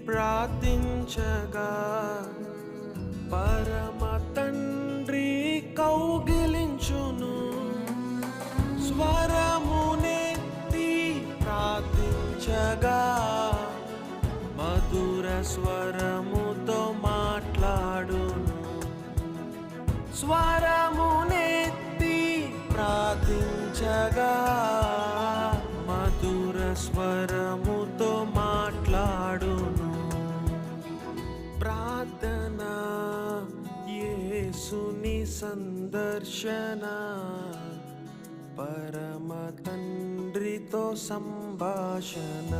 ప్రార్థించగా పరమ తండ్రి కౌగిలించును. స్వరమునెత్తి ప్రార్థించగా మధుర స్వరముతో మాట్లాడును. స్వరమునెత్తి ప్రార్థించగా మధుర స్వరముతో మాట్లాడును. ప్రార్థన యేసుని సందర్శన పరమ తండ్రితో సంభాషణ.